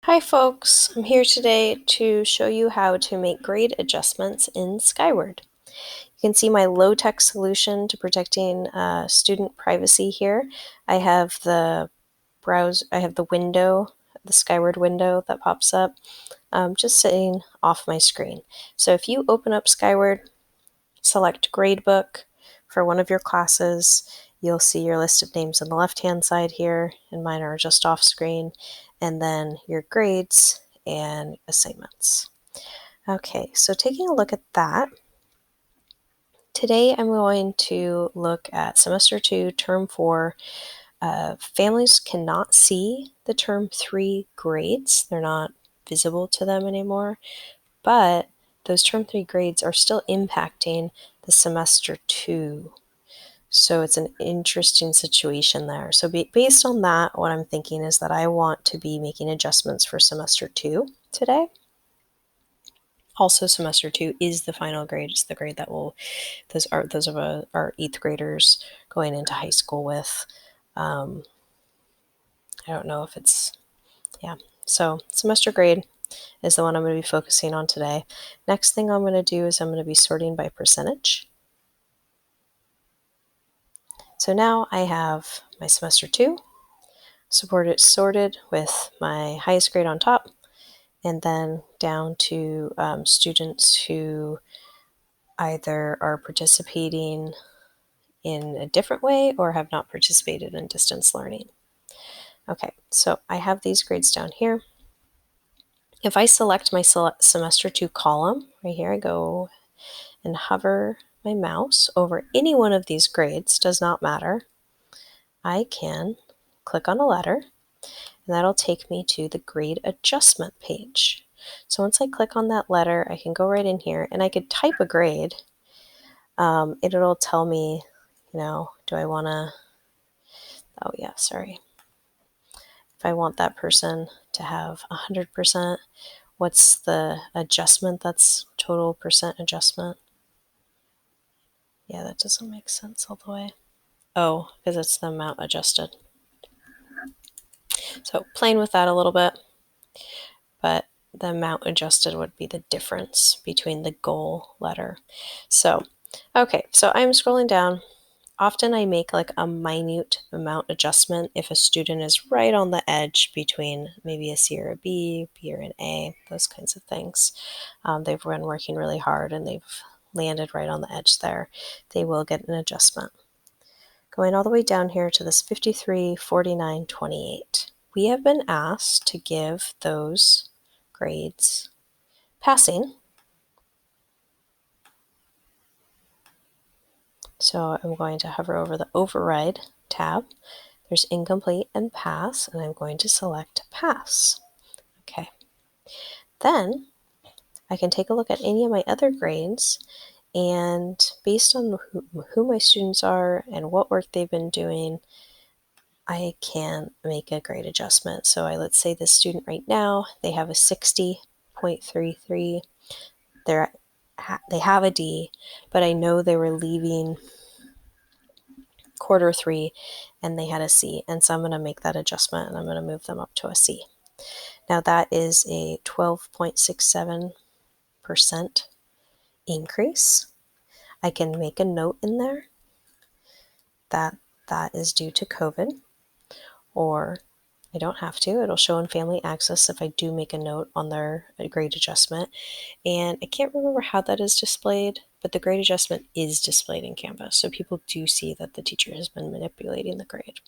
Hi folks, I'm here today to show you how to make grade adjustments in Skyward. You can see my low-tech solution to protecting student privacy here. I have the window, the Skyward window that pops up, just sitting off my screen. So if you open up Skyward, select Gradebook for one of your classes, you'll see your list of names on the left-hand side here, and mine are just off screen, and then your grades and assignments. Okay, so taking a look at that, today I'm going to look at Semester 2, Term 4. Families cannot see the Term 3 grades. They're not visible to them anymore, but those Term 3 grades are still impacting the Semester 2. So it's an interesting situation there. So based on that, what I'm thinking is that I want to be making adjustments for Semester 2 today. Also, Semester 2 is the final grade. It's the grade that those of our 8th graders going into high school with. I don't know if it's, So semester grade is the one I'm going to be focusing on today. Next thing I'm going to do is I'm going to be sorting by percentage. So now I have my Semester 2 sorted with my highest grade on top, and then down to students who either are participating in a different way or have not participated in distance learning. Okay, so I have these grades down here. If I select my Semester 2 column, right here, I go and hover my mouse over any one of these grades, does not matter. I can click on a letter, and that'll take me to the grade adjustment page. So once I click on that letter, I can go right in here and I could type a grade. It'll tell me, do I want to, if I want that person to have 100%, what's the adjustment? That's total percent adjustment. Yeah, that doesn't make sense all the way. Oh, because it's the amount adjusted. So playing with that a little bit, but the amount adjusted would be the difference between the goal letter. So, okay, so I'm scrolling down. Often I make like a minute amount adjustment if a student is right on the edge between maybe a C or a B or an A, those kinds of things. They've been working really hard and they've landed right on the edge there. They will get an adjustment. Going all the way down here to this 53, 49, 28. We have been asked to give those grades passing. So I'm going to hover over the Override tab. There's Incomplete and Pass, and I'm going to select Pass. Okay. Then I can take a look at any of my other grades, and based on who my students are and what work they've been doing, I can make a grade adjustment. So let's say this student right now, they have a 60.33. They have a D, but I know they were leaving quarter 3 and they had a C, and so I'm going to make that adjustment and I'm going to move them up to a C. Now that is a 12.67% increase. I can make a note in there that is due to COVID, or I don't have to. It'll show in Family Access if I do make a note on their grade adjustment. And I can't remember how that is displayed, but the grade adjustment is displayed in Canvas, so people do see that the teacher has been manipulating the grade.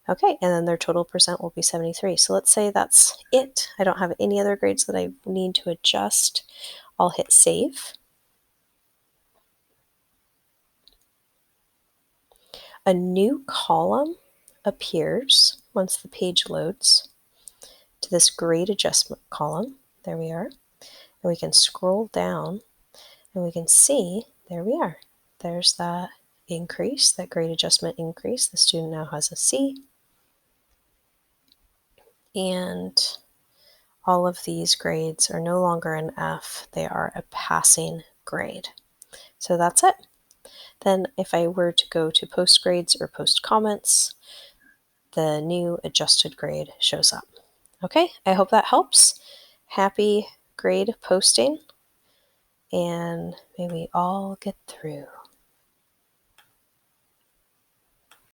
Okay, and then their total percent will be 73. So let's say that's it. I don't have any other grades that I need to adjust. I'll hit Save. A new column appears once the page loads to this grade adjustment column. There we are. And we can scroll down and we can see, there we are. There's that increase, that grade adjustment increase. The student now has a C. And all of these grades are no longer an F, they are a passing grade. So that's it. Then if I were to go to post grades or post comments, the new adjusted grade shows up. Okay, I hope that helps. Happy grade posting, and may we all get through.